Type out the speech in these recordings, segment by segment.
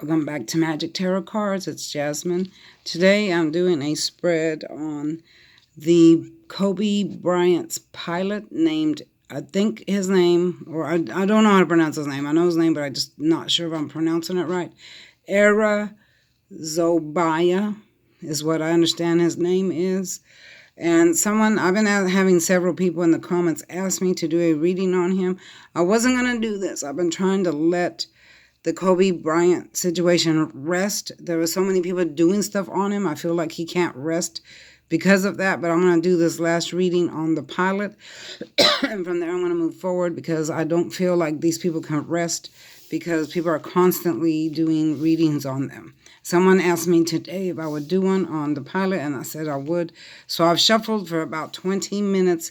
Welcome back to Magic Tarot Cards. It's Jasmine. Today I'm doing a spread on the Kobe Bryant's pilot named, I think his name, or I don't know how to pronounce his name. I know his name, but I'm just not sure if I'm pronouncing it right. Era Zobayan is what I understand his name is. And I've been having several people in the comments ask me to do a reading on him. I wasn't going to do this. I've been trying to let the Kobe Bryant situation rest. There were so many people doing stuff on him. I feel like he can't rest because of that. But I'm going to do this last reading on the pilot. And from there, I'm going to move forward because I don't feel like these people can rest because people are constantly doing readings on them. Someone asked me today if I would do one on the pilot, and I said I would. So I've shuffled for about 20 minutes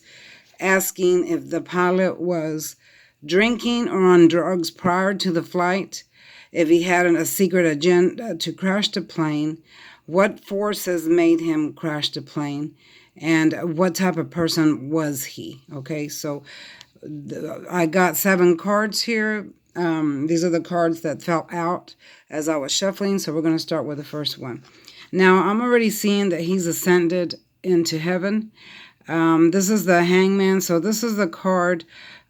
asking if the pilot was drinking or on drugs prior to the flight, if he had a secret agenda to crash the plane, what forces made him crash the plane, and what type of person was he. Okay, so I got 7 cards here. These are the cards that fell out as I was shuffling, so we're going to start with the first one. Now, I'm already seeing that he's ascended into heaven. This is the Hangman, so this is the card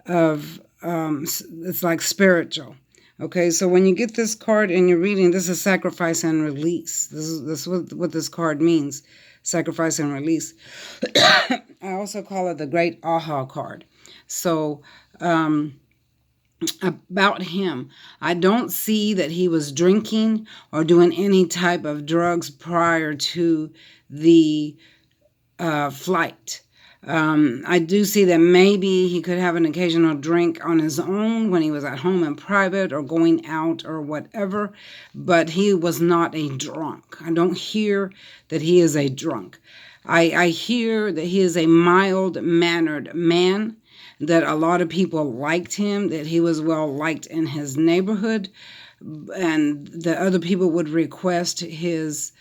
of it's like spiritual. Okay, so when you get this card in your reading, this is sacrifice and release. This is what this card means, sacrifice and release. I also call it the Great Aha card. So about him, I don't see that he was drinking or doing any type of drugs prior to the flight. I do see that maybe he could have an occasional drink on his own when he was at home in private or going out or whatever, but he was not a drunk. I don't hear that he is a drunk. I hear that he is a mild-mannered man, that a lot of people liked him, that he was well liked in his neighborhood, and that other people would request his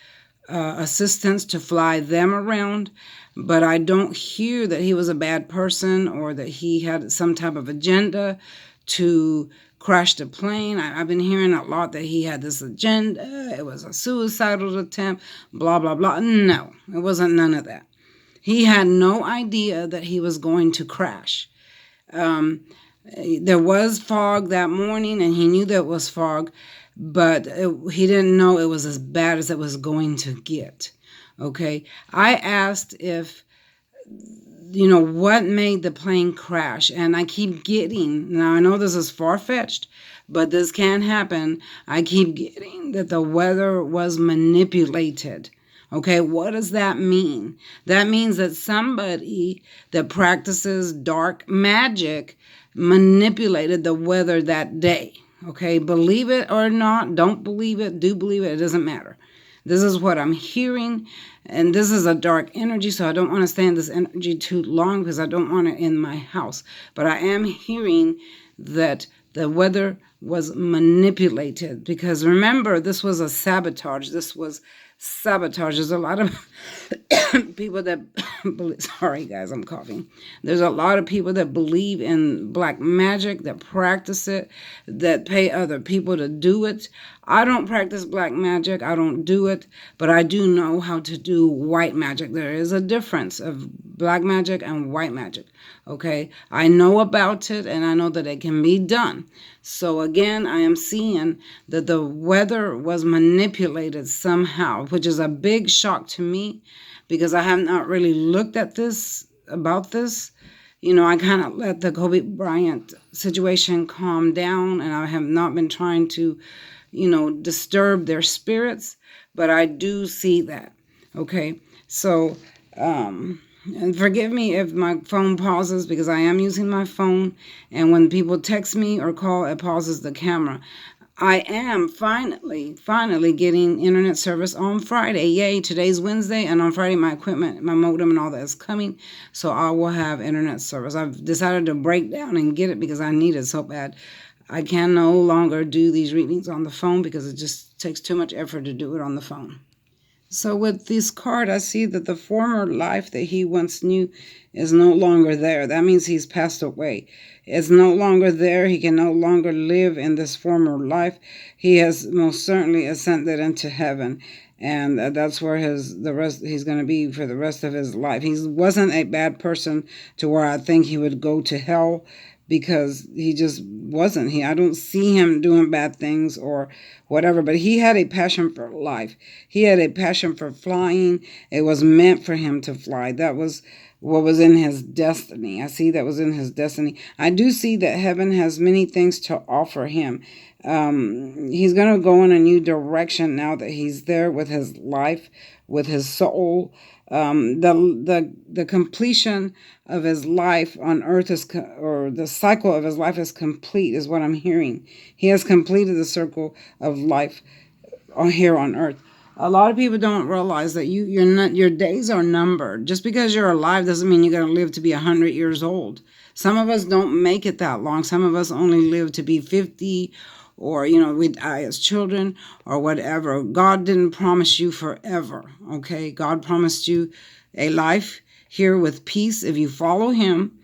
assistance to fly them around. But I don't hear that he was a bad person or that he had some type of agenda to crash the plane. I've been hearing a lot that he had this agenda, it was a suicidal attempt, blah, blah, blah. No, it wasn't none of that. He had no idea that he was going to crash. There was fog that morning, and he knew there was fog, but he didn't know it was as bad as it was going to get. Okay, I asked if, what made the plane crash, and I keep getting, now I know this is far-fetched, but this can happen. I keep getting that the weather was manipulated. Okay, what does that mean? That means that somebody that practices dark magic manipulated the weather that day. Okay, believe it or not, don't believe it, do believe it doesn't matter. This is what I'm hearing, and this is a dark energy, so I don't want to stay in this energy too long because I don't want it in my house. But I am hearing that the weather was manipulated because remember, this was a sabotage. This was sabotage. There's a lot of people that sorry guys, I'm coughing. There's a lot of people that believe in black magic, that practice it, that pay other people to do it. I don't practice black magic. I don't do it, but I do know how to do white magic. There is a difference of black magic and white magic. Okay, I know about it and I know that it can be done. So again, I am seeing that the weather was manipulated somehow, which is a big shock to me because I have not really looked at this, about this. I kind of let the Kobe Bryant situation calm down, and I have not been trying to, disturb their spirits, but I do see that. Okay, so, and forgive me if my phone pauses because I am using my phone, and when people text me or call, it pauses the camera. I am finally getting internet service on Friday. Yay, today's Wednesday, and on Friday my equipment, my modem and all that is coming, so I will have internet service. I've decided to break down and get it because I need it so bad. I can no longer do these readings on the phone because it just takes too much effort to do it on the phone. So with this card, I see that the former life that he once knew is no longer there. That means he's passed away. It's no longer there. He can no longer live in this former life. He has most certainly ascended into heaven. And that's where he's going to be for the rest of his life. He wasn't a bad person to where I think he would go to hell, because he just wasn't. I don't see him doing bad things or whatever, but he had a passion for life. He had a passion for flying. It was meant for him to fly. That was what was in his destiny. I see that was in his destiny. I do see that heaven has many things to offer him. He's going to go in a new direction now that he's there with his life, with his soul. The completion of his life on earth or the cycle of his life is complete, is what I'm hearing. He has completed the circle of life here on earth. A lot of people don't realize that your days are numbered. Just because you're alive doesn't mean you're going to live to be 100 years old. Some of us don't make it that long. Some of us only live to be 50, or we die as children or whatever. God didn't promise you forever, okay? God promised you a life here with peace if you follow him,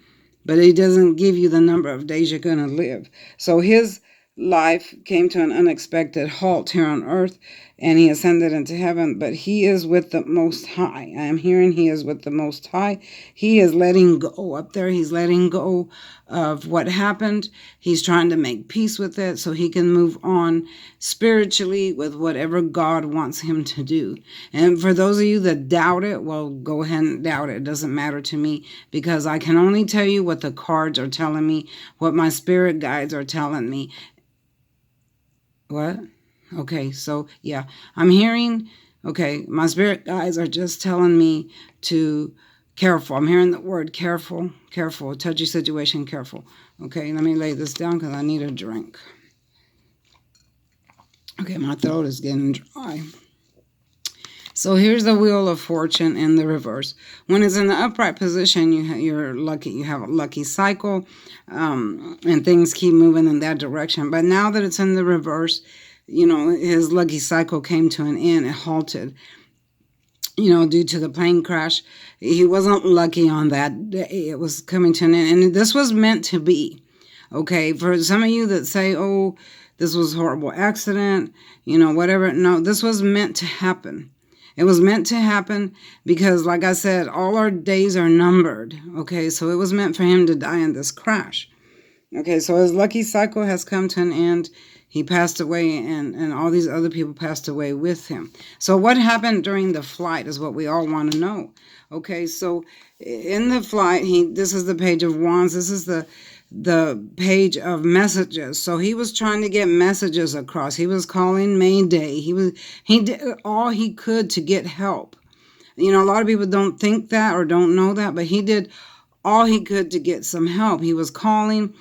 but he doesn't give you the number of days you're going to live. So his life came to an unexpected halt here on earth, and he ascended into heaven, but he is with the Most High. I am hearing he is with the Most High. He is letting go up there. He's letting go of what happened. He's trying to make peace with it so he can move on spiritually with whatever God wants him to do. And for those of you that doubt it, well, go ahead and doubt it. It doesn't matter to me, because I can only tell you what the cards are telling me, what my spirit guides are telling me. What? Okay, so yeah, I'm hearing, okay, my spirit guides are just telling me to careful. I'm hearing the word careful, touchy situation, careful. Okay, let me lay this down because I need a drink. Okay, my throat is getting dry. So here's the Wheel of Fortune in the reverse. When it's in the upright position, you're lucky. You have a lucky cycle, and things keep moving in that direction. But now that it's in the reverse, his lucky cycle came to an end. It halted, due to the plane crash. He wasn't lucky on that day. It was coming to an end. And this was meant to be. Okay, for some of you that say, oh, this was a horrible accident, whatever. No, this was meant to happen. It was meant to happen because, like I said, all our days are numbered. Okay, so it was meant for him to die in this crash. Okay, so his lucky cycle has come to an end. He passed away, and all these other people passed away with him. So what happened during the flight is what we all want to know. Okay, so in the flight, this is the Page of Wands. This is the page of messages. So he was trying to get messages across. He was calling Mayday. He did all he could to get help. A lot of people don't think that or don't know that, but he did all he could to get some help. He was calling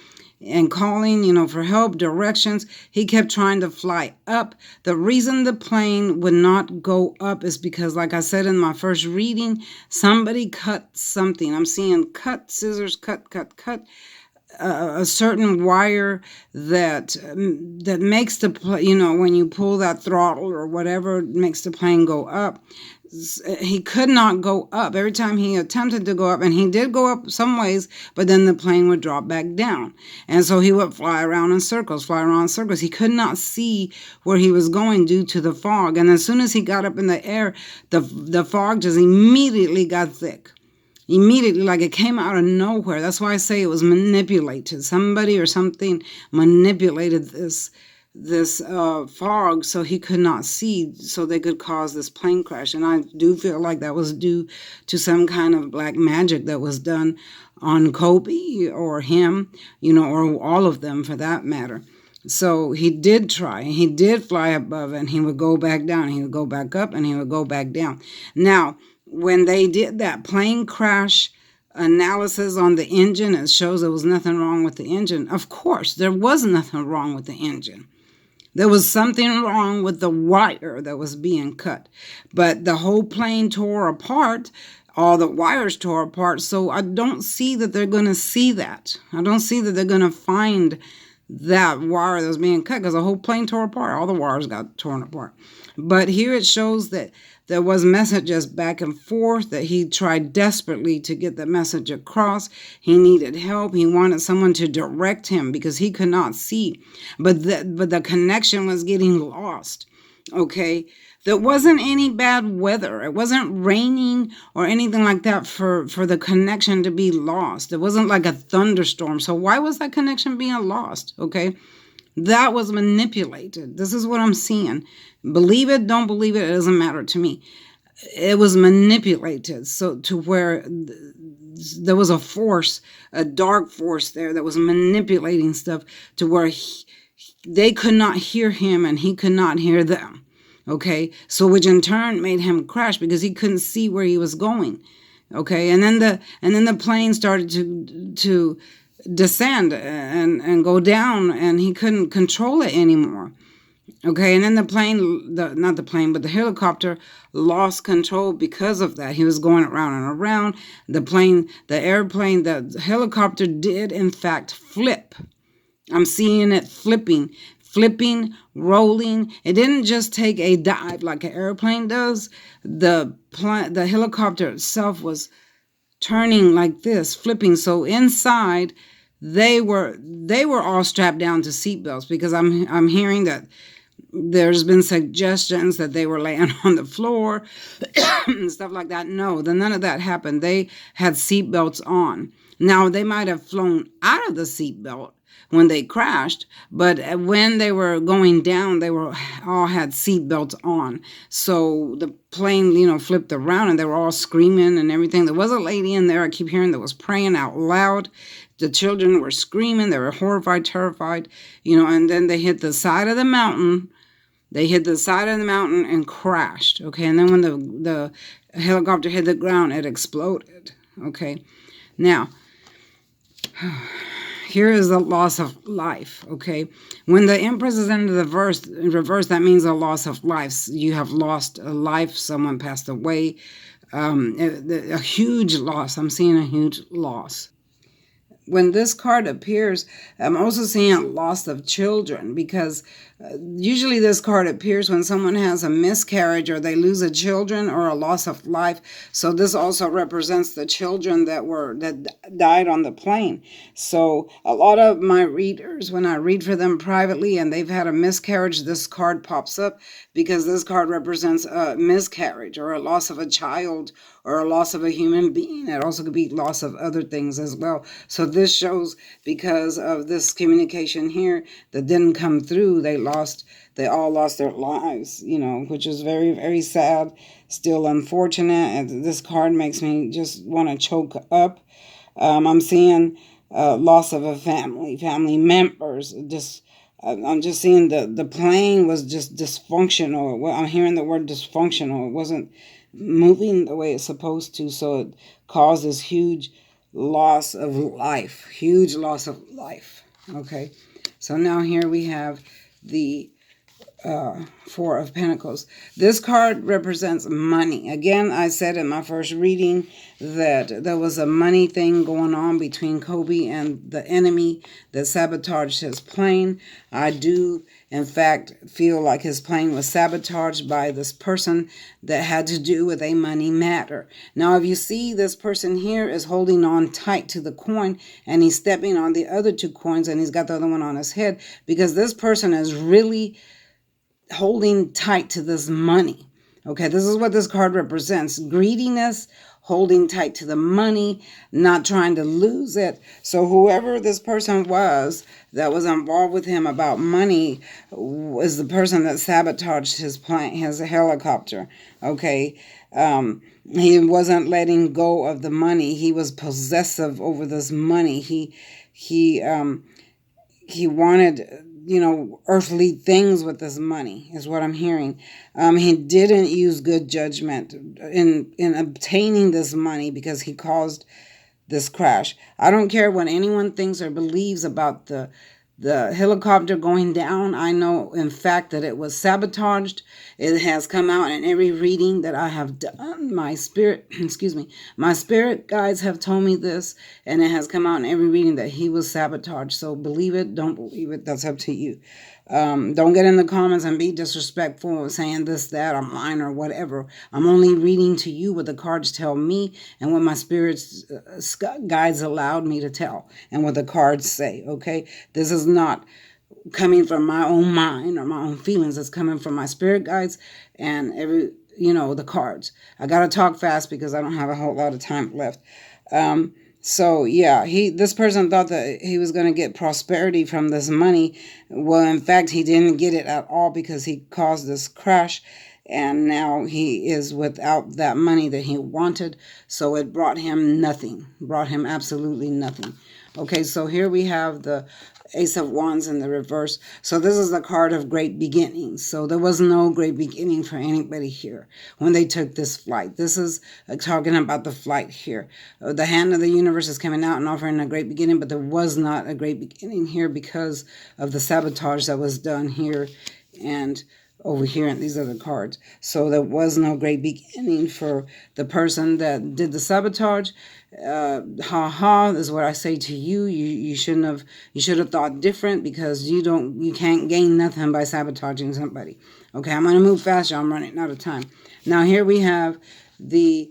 and calling, for help, directions. He kept trying to fly up. The reason the plane would not go up is because, like I said in my first reading, somebody cut something. I'm seeing cut, scissors, cut, a certain wire that makes the when you pull that throttle or whatever, makes the plane go up. He could not go up. Every time he attempted to go up, and he did go up some ways, but then the plane would drop back down. And so he would fly around in circles. He could not see where he was going due to the fog. And as soon as he got up in the air, the fog just immediately got thick. Immediately, like it came out of nowhere. That's why I say it was manipulated. Somebody or something manipulated this fog so he could not see, so they could cause this plane crash. And I do feel like that was due to some kind of black magic that was done on Kobe or him, or all of them for that matter. So he did try. He did fly above, and he would go back down. He would go back up, and he would go back down. Now, when they did that plane crash analysis on the engine, it shows there was nothing wrong with the engine. Of course, there was nothing wrong with the engine. There was something wrong with the wire that was being cut. But the whole plane tore apart. All the wires tore apart. So I don't see that they're going to see that. I don't see that they're going to find that wire that was being cut, because the whole plane tore apart. All the wires got torn apart. But here it shows that there was messages back and forth, that he tried desperately to get the message across. He needed help. He wanted someone to direct him because he could not see. But the connection was getting lost. Okay. There wasn't any bad weather. It wasn't raining or anything like that for the connection to be lost. It wasn't like a thunderstorm. So why was that connection being lost? Okay. That was manipulated. This is what I'm seeing. Believe it, don't believe it, it doesn't matter to me. It was manipulated so to where there was a force, a dark force there that was manipulating stuff to where they could not hear him and he could not hear them. Okay, so which in turn made him crash because he couldn't see where he was going. Okay, and then the plane started to descend and go down, and he couldn't control it anymore. Okay, and then not the plane, but the helicopter lost control because of that. He was going around and around. The helicopter did in fact flip. I'm seeing it flipping, rolling. It didn't just take a dive like an airplane does. The helicopter itself was turning like this, flipping. So inside, they were all strapped down to seatbelts, because I'm hearing that there's been suggestions that they were laying on the floor and stuff like that. No, none of that happened. They had seatbelts on. Now, they might have flown out of the seatbelt when they crashed, but when they were going down, they were all had seatbelts on. So the plane, flipped around, and they were all screaming and everything. There was a lady in there I keep hearing that was praying out loud. The children were screaming. They were horrified, terrified, and then they hit the side of the mountain. They hit the side of the mountain and crashed. Okay, and then when the helicopter hit the ground, it exploded. Okay, now here is the loss of life. Okay, when the Empress is in the reverse, that means a loss of life. You have lost a life. Someone passed away. A huge loss. I'm seeing a huge loss. When this card appears, I'm also seeing loss of children, because usually this card appears when someone has a miscarriage or they lose a children or a loss of life. So this also represents the children that died on the plane. So a lot of my readers, when I read for them privately and they've had a miscarriage, this card pops up, because this card represents a miscarriage or a loss of a child or a loss of a human being. It also could be loss of other things as well. So this shows, because of this communication here that didn't come through, they all lost their lives, which is very, very sad, still unfortunate. And this card makes me just want to choke up. I'm seeing loss of a family members. I'm just seeing the plane was just dysfunctional. Well, I'm hearing the word dysfunctional. It wasn't moving the way it's supposed to, so it causes huge loss of life. Huge loss of life. Okay, so now here we have the Four of Pentacles. This card represents money. Again, I said in my first reading that there was a money thing going on between Kobe and the enemy that sabotaged his plane. I do, in fact, feel like his plane was sabotaged by this person that had to do with a money matter. Now, if you see, this person here is holding on tight to the coin, and he's stepping on the other two coins, and he's got the other one on his head, because this person is really holding tight to this money. Okay, this is what this card represents. Greediness, holding tight to the money, not trying to lose it. So whoever this person was that was involved with him about money was the person that sabotaged his plane, his helicopter. Okay, he wasn't letting go of the money. He was possessive over this money. He wanted, earthly things with this money, is what I'm hearing. He didn't use good judgment in obtaining this money, because he caused this crash. I don't care what anyone thinks or believes about the the helicopter going down. I know, in fact, that it was sabotaged. It has come out in every reading that I have done. My spirit, excuse me, my spirit guides have told me this, and it has come out in every reading that he was sabotaged. So believe it, don't believe it, that's up to you. Don't get in the comments and be disrespectful saying this, that, I'm lying or whatever. I'm only reading to you what the cards tell me and what my spirit's guides allowed me to tell and what the cards say, okay? This is not coming from my own mind or my own feelings. It's coming from my spirit guides and the cards. I got to talk fast because I don't have a whole lot of time left. So yeah, this person thought that he was going to get prosperity from this money. Well, in fact, he didn't get it at all because he caused this crash, and now he is without that money that he wanted. So it brought him nothing, brought him absolutely nothing. Okay, so here we have the Ace of Wands in the reverse. So this is the card of great beginnings. So there was no great beginning for anybody here when they took this flight. This is talking about the flight here. The hand of the universe is coming out and offering a great beginning, but there was not a great beginning here because of the sabotage that was done here and over here, and these are the cards. So there was no great beginning for the person that did the sabotage. Is what I say to you. You should have thought different, because you can't gain nothing by sabotaging somebody. Okay, I'm gonna move fast, y'all. I'm running out of time. Now here we have the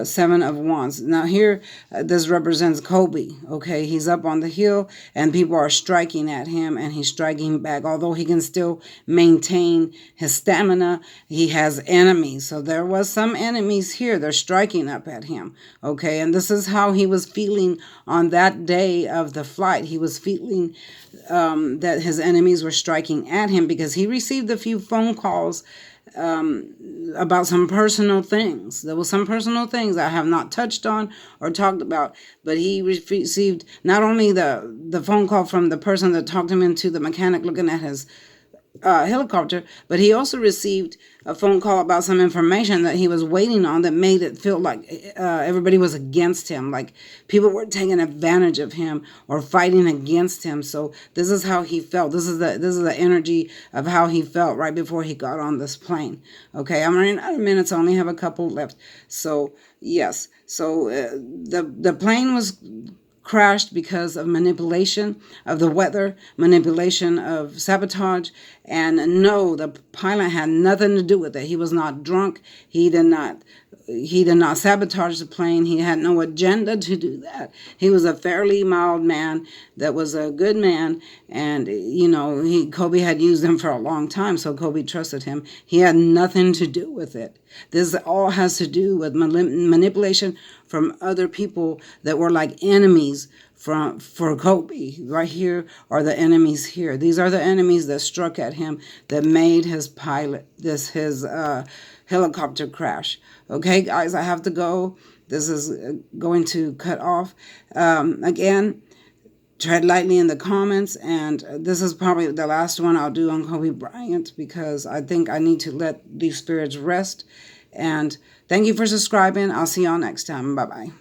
Seven of Wands. Now here, this represents Kobe. Okay, he's up on the hill and people are striking at him and he's striking back. Although he can still maintain his stamina, he has enemies. So there was some enemies here. They're striking up at him. Okay, and this is how he was feeling on that day of the flight. He was feeling that his enemies were striking at him because he received a few phone calls about some personal things. There was some personal things I have not touched on or talked about, but he received not only the phone call from the person that talked him into the mechanic looking at his helicopter, but he also received a phone call about some information that he was waiting on that made it feel like everybody was against him, like people were taking advantage of him or fighting against him. So this is how he felt. This is the energy of how he felt right before he got on this plane. Okay, I'm running out of minutes. I only have a couple left. So yes, so the plane was crashed because of manipulation of the weather, manipulation of sabotage. And no, the pilot had nothing to do with it. He was not drunk. He did not sabotage the plane. He had no agenda to do that. He was a fairly mild man that was a good man. And, Kobe had used him for a long time, so Kobe trusted him. He had nothing to do with it. This all has to do with manipulation from other people that were like enemies for Kobe. Right here are the enemies here. These are the enemies that struck at him that made his helicopter crash. Okay, guys, I have to go. This is going to cut off. Again, tread lightly in the comments, and this is probably the last one I'll do on Kobe Bryant because I think I need to let these spirits rest. And thank you for subscribing. I'll see y'all next time. Bye-bye.